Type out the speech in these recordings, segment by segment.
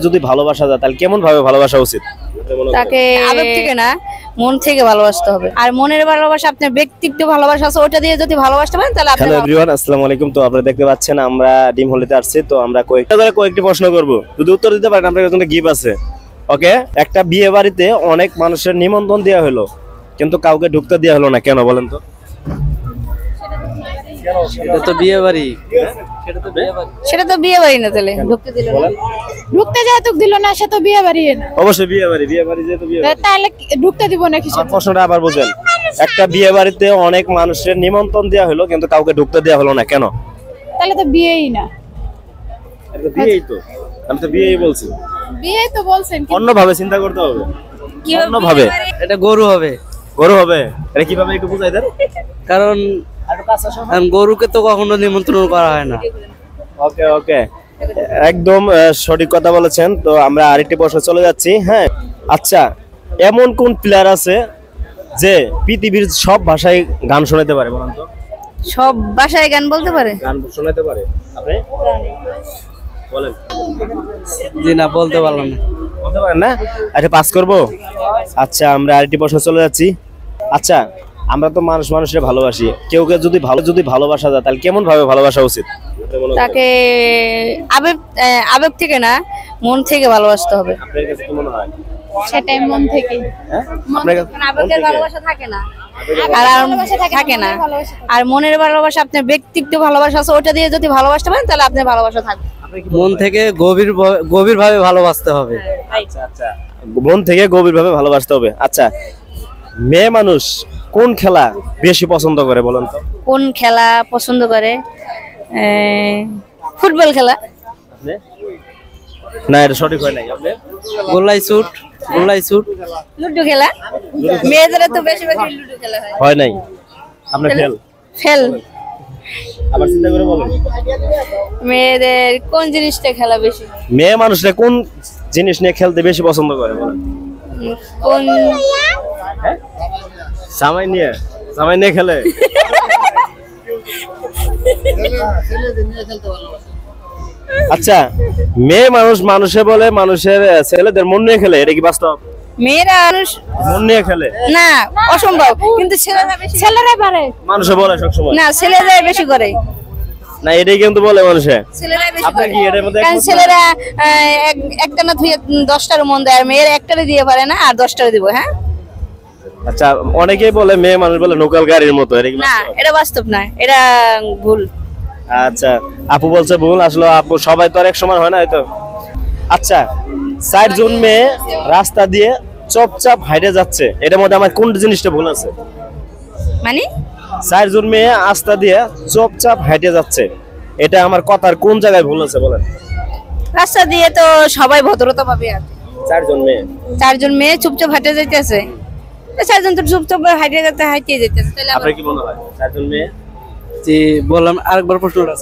যদি ভালোবাসা যায় তাহলে কেমন ভাবে ভালোবাসা উচিত? তাকে আবেগ থেকে না, মন থেকে ভালোবাসতে হবে। আর মনের ভালোবাসা আপনার ব্যক্তিগত ভালোবাসা আছে, ওটা দিয়ে যদি ভালোবাসতে পারেন তাহলে আপনি। হ্যালো এভরিওয়ান, আসসালামু আলাইকুম। তো আপনারা দেখতে পাচ্ছেন আমরা ডিম হলিতে আসছি। তো আমরা কয়েকটি প্রশ্ন করব, যদি উত্তর দিতে পারেন আপনাদের জন্য গিফট আছে। ওকে, একটা বিয়ে বাড়িতে অনেক মানুষের নিমন্ত্রণ দেওয়া হলো কিন্তু কাউকে ঢুকতে দেওয়া হলো না, কেন বলেন তো? এটা তো বিয়ে বাড়ি, সেটা তো বিয়ে বাড়ি না, তাহলে ঢুকতে দিল না। ঢুকতে যেহেতু দিল না, সে তো বিয়ে বাড়ি না। অবশ্যই বিয়ে বাড়ি যেহেতু বিয়ে বাড়ি। তাহলে ঢুকতে দিব না কিছু? প্রশ্নটা আবার বুঝেন, একটা বিয়ে বাড়িতে অনেক মানুষের নিমন্ত্রণ দেওয়া হলো কিন্তু কাউকে ঢুকতে দেওয়া হলো না, কেন? তাহলে তো বিয়েই না। এটা বিয়েই তো, আমি তো বিয়েই বলছি। বিয়েই তো বলছেন। অন্যভাবে চিন্তা করতে হবে, অন্যভাবে। এটা গরু হবে। গরু হবে? এটা কিভাবে একটু বুঝাই দেন। কারণ গরুকে তো কখনো নিমন্ত্রণ করা হয় না। ওকে ওকে, একদম সঠিক কথা বলেছেন। তো আমরা আরেকটি প্রশ্ন চলে যাচ্ছি। হ্যাঁ, আচ্ছা, এমন কোন প্লেয়ার আছে যে পৃথিবীর সব ভাষায় গান শোনাতে পারে, বলেন তো? সব ভাষায় গান বলতে পারে? গান শোনাতে পারে, আপনি বলেন। জি না, বলতে পারলাম না। বলতে পারেন না? আচ্ছা, পাস করবো। আচ্ছা, আমরা আরেকটি প্রশ্ন চলে যাচ্ছি। আচ্ছা, আমরা তো মানুষের ভালোবাসি, কেউ যদি ভালোবাসা যায় তাহলে কেমন ভাবে ভালোবাসা উচিত? তাকে আবেগ থেকে না, মন থেকে ভালোবাসতে হবে। আপনার কাছে কি মনে হয়? সেটাই মন থেকে। হ্যাঁ, আপনার কাছে আবেগের ভালোবাসা থাকে না, থাকে না। আর মনের ভালোবাসা আপনার ব্যক্তিগত ভালোবাসা আছে, ওটা দিয়ে যদি ভালোবাসতে পারেন তাহলে আপনার ভালোবাসা থাকবে। মন থেকে গভীর ভাবে ভালোবাসতে হবে। আচ্ছা আচ্ছা, মন থেকে গভীর ভাবে ভালোবাসতে হবে। আচ্ছা, মেয়ে মানুষ কোন খেলা বেশি পছন্দ করে, বলেন তো? কোন খেলা পছন্দ করে? ফুটবল খেলা। না, এটা সঠিক হয় নাই। আপনি গোল্লাই শুট। লুডো খেলা। মেয়েদের তো বেশিরভাগ লুডো খেলা হয়। হয় নাই, আপনি ফেল। আবার চিন্তা করে বলেন। মেয়েদের কোন জিনিসটা খেলা বেশি? মেয়ে মানুষরা কোন জিনিস নিয়ে খেলতে বেশি পছন্দ করে, বলেন? কোন জামাই নিয়ে খেলে। আচ্ছা, মেয়ে মানুষে বলে মানুষের ছেলেদের মন নিয়ে খেলে, এটা কি বাস্তব? মেয়েরা মন নিয়ে খেলে না, অসম্ভব। কিন্তু ছেলেরা পারে। মানুষে বলে সবসময় না, ছেলেরা বেশি করে। না, এটাই কিন্তু বলে মানুষে। ছেলেরা বেশি আপনি করে। কি এর মধ্যে কারণ ছেলেরা একটা না ধুয়ে 10টার মন দেয়, আর মেয়েরা একটারে দিয়ে পারে না, আর 10টারে দিব। হ্যাঁ, আচ্ছা, অনেকেই বলে মেয়ে মানুষ বলে লোকাল গাড়ির মতো, এটা কি না, বাস্তব? এটা বাস্তব না, এটা ভুল। আচ্ছা, আপু বলছে ভুল। আসলে আপু সবাই তো আর এক সমান হয় না, হয়তো। আচ্ছা, 4 জন মেয়ে রাস্তা দিয়ে চুপচাপ হাইটে যাচ্ছে, এটার মধ্যে আমার কোন জিনিসটা ভুল আছে? মানে 4 জন মেয়ে রাস্তা দিয়ে চুপচাপ হাইটে যাচ্ছে, এটা আমার কথার কোন জায়গায় ভুল আছে, বলেন? রাস্তা দিয়ে তো সবাই ভদ্রতা পাবে। আর 4 জন মেয়ে 4 জন মেয়ে চুপচাপ হাঁটে যাইতেছে, 4 জন তো চুপচাপ হাঁটে যাইতেছে, তাহলে আপনার কি মনে হয় 4 জন মেয়ে? জি, বললাম আরেকবার প্রশ্নটা।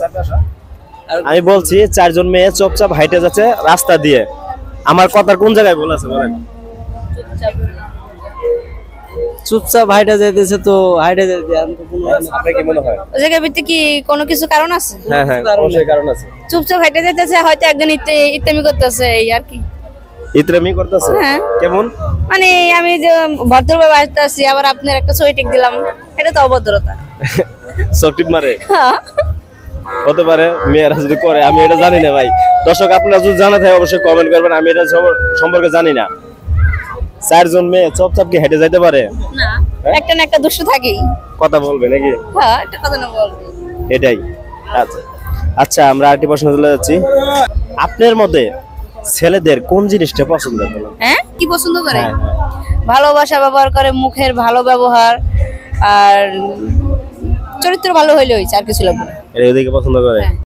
আমি বলছি 4 জন মেয়ে চুপচাপ হাইটে যাচ্ছে রাস্তা দিয়ে, আমার কথার কোন জায়গায় ভুল আছে, বলেন? চুপচাপ হাইটে যাইতেছে তো হাইটে যাইতে। আপনার কি মনে হয়? ওই জায়গার ভিতরে কি কোনো কিছু কারণ আছে? হ্যাঁ হ্যাঁ, অবশ্যই কারণ আছে। চুপচাপ হাঁটে যাইতেছে, হয়তো একজন ইত্তেমি করতেছে, এই আর কি। ইতরামি করতেছে? হ্যাঁ। কেমন? মানে আমি যে ভদ্রভাবে আসতেছি, আবার আপনার একটা ছবি টিক দিলাম, এটা তো অভদ্রতা। সফটিপ মারে? হ্যাঁ, হতে পারে, মেয়েরা যদি করে, আমি এটা জানি না ভাই। দর্শক, আপনারা যদি জানা থাকে অবশ্যই কমেন্ট করবেন, আমি এটা সম্পর্কে জানি না। 4 জন মেয়ে চুপচাপ কি হেঁটে যাইতে পারে? না, একটা না একটা দুষ্ট থাকেই। কথা বলবে নাকি? হ্যাঁ, একটা কথা না বলবে। এটাই। আচ্ছা আচ্ছা, আমরা আরেকটি প্রশ্ন চলে যাচ্ছি। আপনার মতে ছেলেদের কোন জিনিসটা পছন্দ করে? হ্যাঁ, কি পছন্দ করে? হ্যাঁ, ভালোবাসা ব্যবহার করে, মুখের ভালো ব্যবহার, আর চরিত্র ভালো হইলে হয়েছে, আর কিছু লাগবে না। এটা ওদিকে পছন্দ করে।